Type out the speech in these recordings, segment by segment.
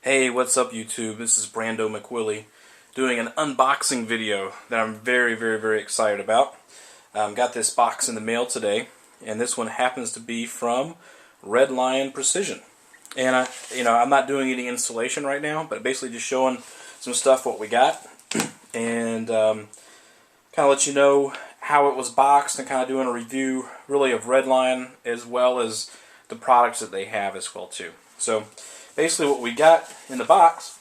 Hey, what's up YouTube? This is BrandoMcWilli doing an unboxing video that I'm very excited about. Got this box in the mail today, and this one happens to be from Red Lion Precision. And I'm not doing any installation right now, but basically just showing some stuff what we got, and kind of let you know how it was boxed, and kind of doing a review really of Red Lion as well as the products that they have as well too. So basically what we got in the box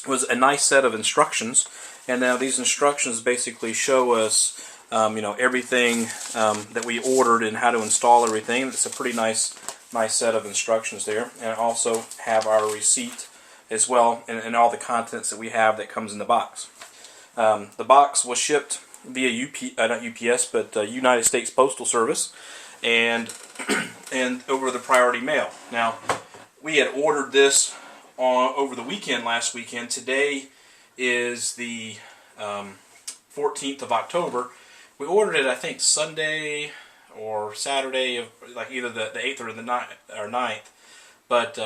was a nice set of instructions, and now these instructions basically show us everything that we ordered and how to install everything. It's a pretty nice set of instructions there, and also have our receipt as well, and all the contents that we have that comes in the box. The box was shipped via not UPS, but United States Postal Service, and over the priority mail. Now, we had ordered this over the weekend, last weekend. Today is the 14th of October. We ordered it, I think, Sunday or Saturday, of like either the 8th or the 9th. But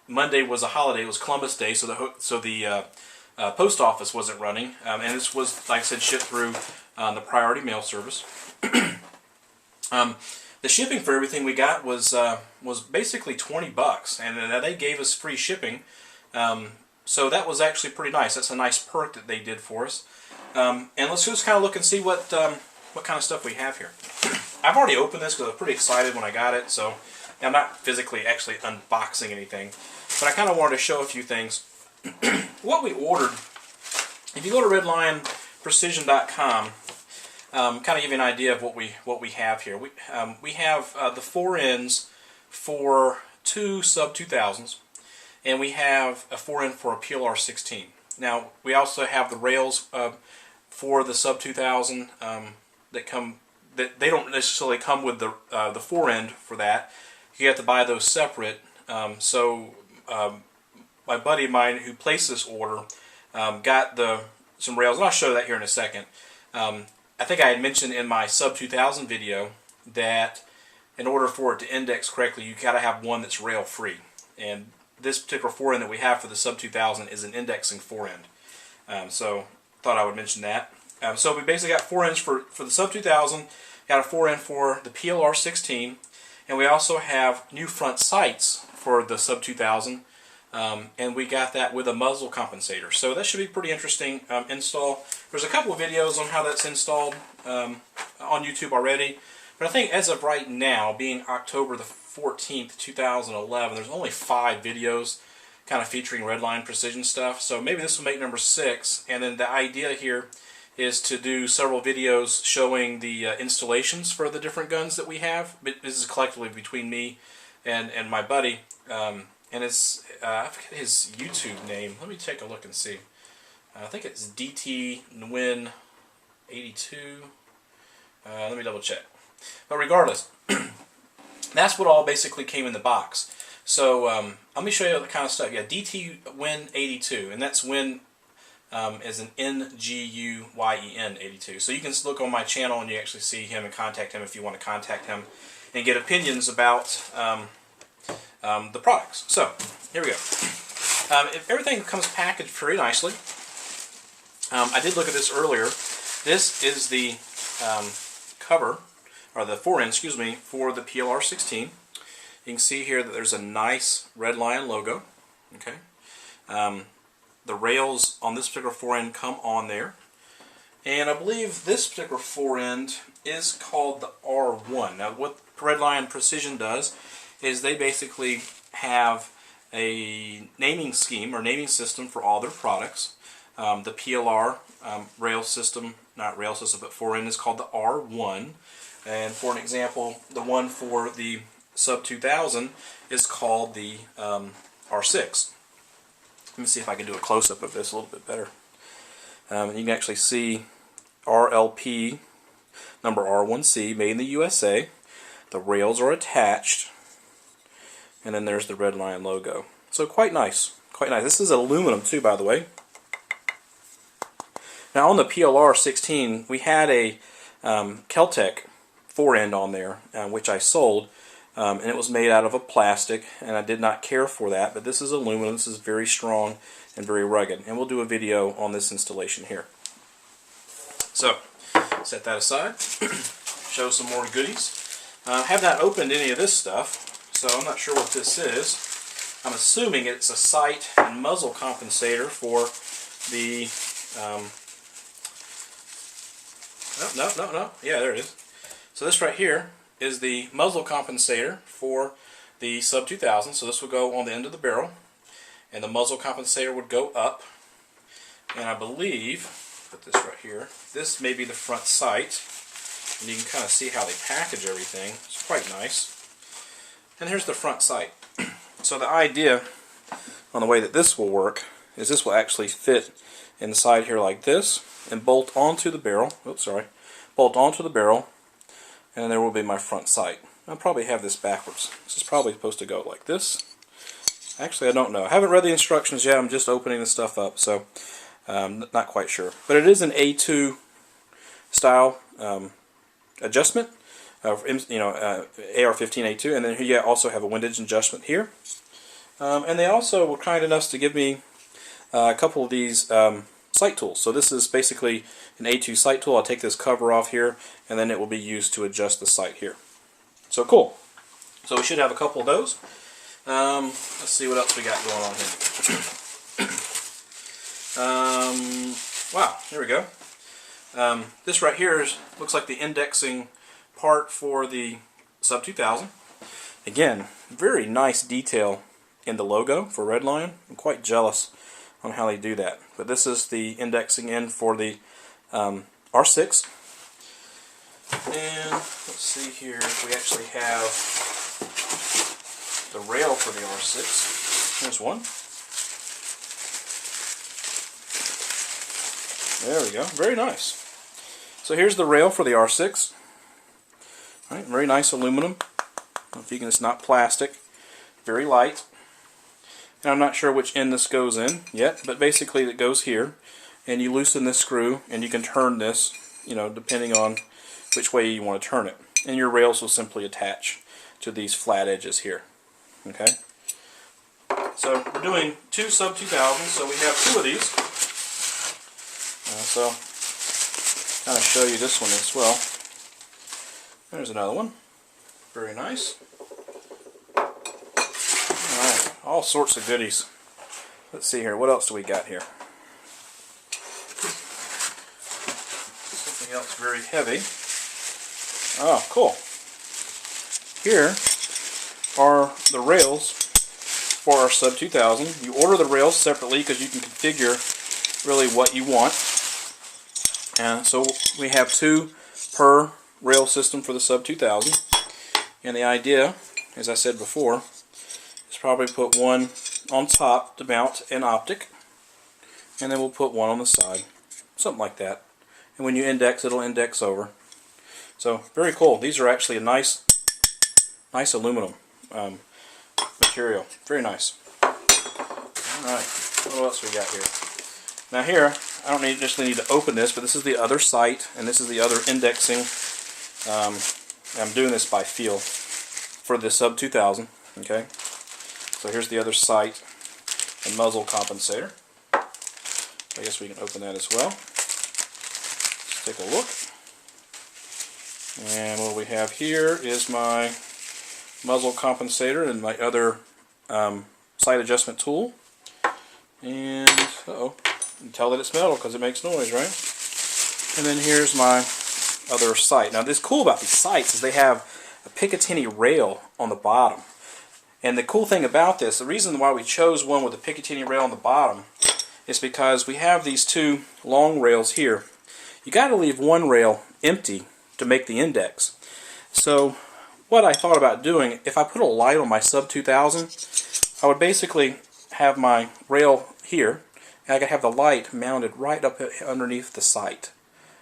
Monday was a holiday. It was Columbus Day, so the post office wasn't running. And this was, like I said, shipped through the priority mail service. The shipping for everything we got was basically $20, and they gave us free shipping. So that was actually pretty nice. That's a nice perk that they did for us. And let's just kind of look and see what kind of stuff we have here. I've already opened this because I was pretty excited when I got it. So I'm not physically actually unboxing anything, but I kind of wanted to show a few things. What we ordered, if you go to redlionprecision.com. Kind of give you an idea of what we have here. We have the 4 ends for two sub 2000s, and we have a 4 end for a PLR 16. Now we also have the rails for the sub 2000 that they don't necessarily come with the 4 end for that. You have to buy those separate. So my buddy of mine who placed this order got some rails, and I'll show that here in a second. I think I had mentioned in my sub 2000 video that in order for it to index correctly, you got to have one that's rail free. And this particular 4 end that we have for the sub 2000 is an indexing 4 end. So thought I would mention that. So we basically got 4 ends for the sub 2000, got a 4 end for the PLR 16, and we also have new front sights for the sub 2000. And we got that with a muzzle compensator. So that should be pretty interesting install. There's a couple of videos on how that's installed on YouTube already. But I think as of right now, being October the 14th, 2011, there's only 5 videos kind of featuring Red Lion Precision stuff. So maybe this will make number 6. And then the idea here is to do several videos showing the installations for the different guns that we have. But this is collectively between me and my buddy. And it's, I forget his YouTube name. Let me take a look and see. I think it's DTNwin82. Let me double check. But regardless, that's what all basically came in the box. So let me show you the kind of stuff. Yeah, DTWin82, and that's Win as an N-G-U-Y-E-N 82. So you can look on my channel and you actually see him and contact him if you want to contact him and get opinions about the products. So here we go. Everything comes packaged pretty nicely. I did look at this earlier. This is the cover, or the 4 end, excuse me, for the PLR 16. You can see here that there's a nice Red Lion logo. Okay. The rails on this particular 4 end come on there, and I believe this particular 4 end is called the R1. Now, what Red Lion Precision does is they basically have a naming scheme or naming system for all their products. The PLR rail system, not rail system, but 4 end is called the R1. And for an example, the one for the sub 2000 is called the R6. Let me see if I can do a close-up of this a little bit better. You can actually see RLP number R1C, made in the USA. The rails are attached. And then there's the Red Lion logo. So quite nice. Quite nice. This is aluminum too, by the way. Now on the PLR 16, we had a Kel-Tec 4 end on there, which I sold. and it was made out of a plastic, and I did not care for that, but this is aluminum. This is very strong and very rugged, and we'll do a video on this installation here. So, set that aside, show some more goodies. I have not opened any of this stuff, so I'm not sure what this is. I'm assuming it's a sight and muzzle compensator for the, no, yeah, there it is. So this right here is the muzzle compensator for the Sub 2000, so this would go on the end of the barrel, and the muzzle compensator would go up, and I believe, put this right here, this may be the front sight, and you can kind of see how they package everything. It's quite nice. And here's the front sight. So the idea on the way that this will work is this will actually fit inside here like this and bolt onto the barrel. Oops, sorry. Bolt onto the barrel, and there will be my front sight. I'll probably have this backwards. This is probably supposed to go like this. Actually, I don't know. I haven't read the instructions yet. I'm just opening the stuff up, so not quite sure. But it is an A2 style adjustment. AR-15A2, and then here you also have a windage adjustment here. And they also were kind enough to give me a couple of these sight tools. So this is basically an A2 sight tool. I'll take this cover off here, and then it will be used to adjust the sight here. So cool. So we should have a couple of those. Let's see what else we got going on here. Wow, here we go. This right here looks like the indexing part for the Sub 2000. Again, very nice detail in the logo for Redline. I'm quite jealous on how they do that. But this is the indexing end for the R6. And let's see here if we actually have the rail for the R6. Here's one. There we go. Very nice. So here's the rail for the R6. All right, very nice aluminum. If you can, it's not plastic. Very light. And I'm not sure which end this goes in yet, but basically it goes here, and you loosen this screw, and you can turn this, depending on which way you want to turn it. And your rails will simply attach to these flat edges here. Okay. So we're doing two Sub 2000s, so we have two of these. So kind of show you this one as well. There's another one. Very nice. Alright, all sorts of goodies. Let's see here, what else do we got here? Something else very heavy. Oh, cool. Here are the rails for our Sub 2000. You order the rails separately because you can configure really what you want. And so we have two per rail system for the Sub 2000, and the idea, as I said before, is probably put one on top to mount an optic, and then we'll put one on the side, something like that. And when you index, it'll index over. So very cool. These are actually a nice aluminum material. Very nice. All right, what else we got here? Now here, I don't just need to open this, but this is the other sight, and this is the other indexing. I'm doing this by feel for the Sub 2000. Okay, so here's the other sight and muzzle compensator. I guess we can open that as well. Let's take a look. And what we have here is my muzzle compensator and my other sight adjustment tool. And you can tell that it's metal because it makes noise, right? And then here's my other sight. Now, this cool about these sights is they have a Picatinny rail on the bottom. And the cool thing about this, the reason why we chose one with a Picatinny rail on the bottom, is because we have these two long rails here. You got to leave one rail empty to make the index. So, what I thought about doing, if I put a light on my Sub 2000, I would basically have my rail here, and I could have the light mounted right up underneath the sight.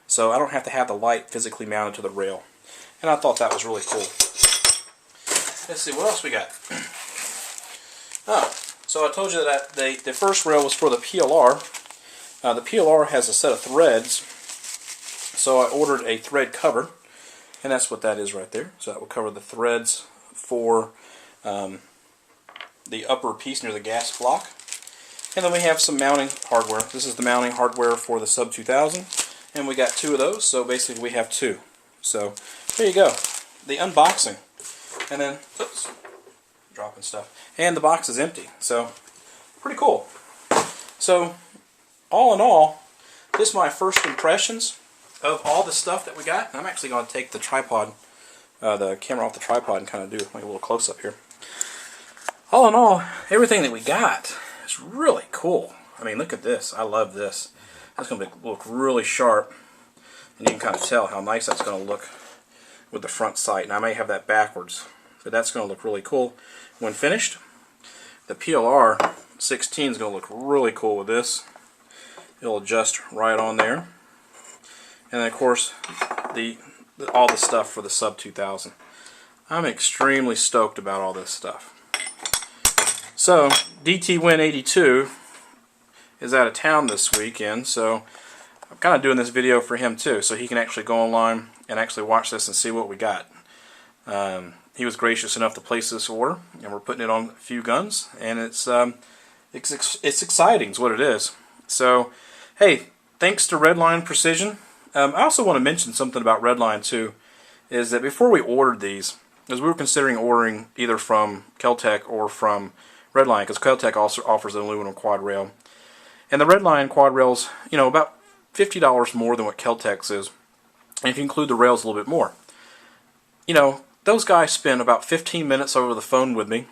So I don't have to have the light physically mounted to the rail. And I thought that was really cool. Let's see, what else we got? So I told you that the first rail was for the PLR. The PLR has a set of threads, so I ordered a thread cover, and that's what that is right there. So that will cover the threads for the upper piece near the gas block. And then we have some mounting hardware. This is the mounting hardware for the Sub 2000. And we got 2 of those, so basically we have 2. So there you go. The unboxing. And then, oops, dropping stuff. And the box is empty. So pretty cool. So all in all, this is my first impressions of all the stuff that we got. I'm actually going to take the tripod, the camera off the tripod and kind of do like a little close-up here. All in all, everything that we got is really cool. I mean, look at this. I love this. That's going to look really sharp. And you can kind of tell how nice that's going to look with the front sight. And I may have that backwards, but that's going to look really cool when finished. The PLR 16 is going to look really cool with this. It'll adjust right on there. And then of course all the stuff for the Sub 2000. I'm extremely stoked about all this stuff. So DTWin82 is out of town this weekend, so I'm kind of doing this video for him too, so he can actually go online and actually watch this and see what we got. He was gracious enough to place this order, and we're putting it on a few guns, and it's exciting is what it is. So hey, thanks to Redline Precision. I also want to mention something about Redline too, is that before we ordered these, because we were considering ordering either from Kel-Tec or from Redline, because Kel-Tec also offers an aluminum quad rail. And the Redline quad rails, you know, about $50 more than what Kel-Tec's is. And if you include the rails, a little bit more. You know, those guys spent about 15 minutes over the phone with me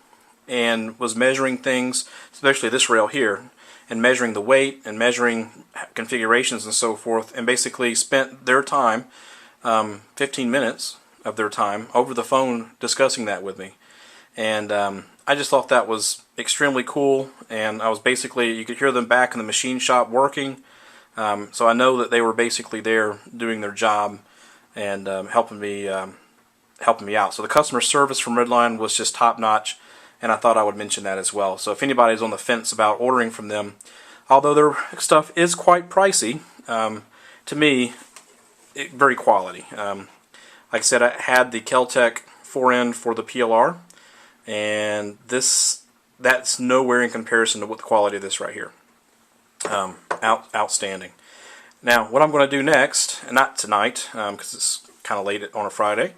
and was measuring things, especially this rail here, and measuring the weight and measuring configurations and so forth, and basically spent their time, 15 minutes of their time, over the phone discussing that with me. And I just thought that was extremely cool, and I was basically, you could hear them back in the machine shop working, so I know that they were basically there doing their job and helping me out. So the customer service from Redline was just top-notch, and I thought I would mention that as well. So if anybody's on the fence about ordering from them, although their stuff is quite pricey, to me, very quality. Like I said, I had the Kel-Tec 4N for the PLR, and that's nowhere in comparison to what the quality of this right here. Outstanding. Now, what I'm going to do next, and not tonight, because it's kind of late on a Friday,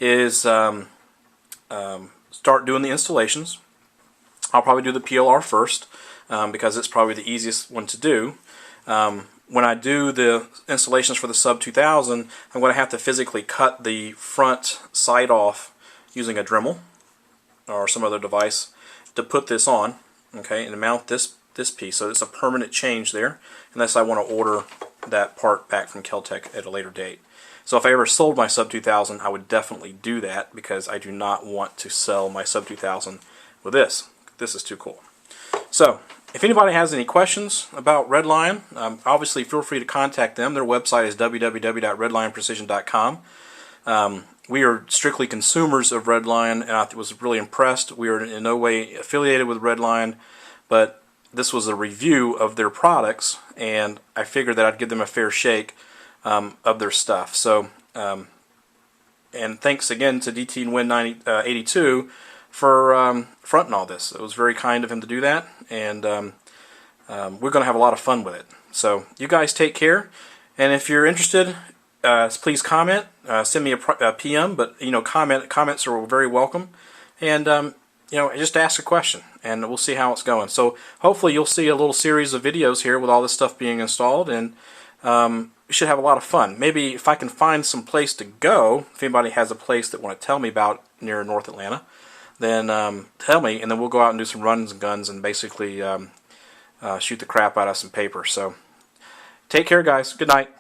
is start doing the installations. I'll probably do the PLR first, because it's probably the easiest one to do. When I do the installations for the Sub 2000, I'm going to have to physically cut the front sight off using a Dremel or some other device to put this on, okay, and mount this piece. So it's a permanent change there, unless I want to order that part back from Kel-Tec at a later date. So if I ever sold my Sub 2000, I would definitely do that, because I do not want to sell my Sub 2000 with this. This is too cool. So if anybody has any questions about Redline, obviously feel free to contact them. Their website is www.redlineprecision.com. We are strictly consumers of Redline, and I was really impressed. We are in no way affiliated with Redline, but this was a review of their products, and I figured that I'd give them a fair shake of their stuff. So, and thanks again to DTWin82 for fronting all this. It was very kind of him to do that, and we're going to have a lot of fun with it. So you guys take care, and if you're interested, please comment, send me a PM, but you know, comments are very welcome, and you know, just ask a question, and we'll see how it's going. So hopefully you'll see a little series of videos here with all this stuff being installed, and we should have a lot of fun. Maybe if I can find some place to go, if anybody has a place that want to tell me about near North Atlanta, then tell me, and then we'll go out and do some runs and guns and basically shoot the crap out of some paper. So take care, guys. Good night.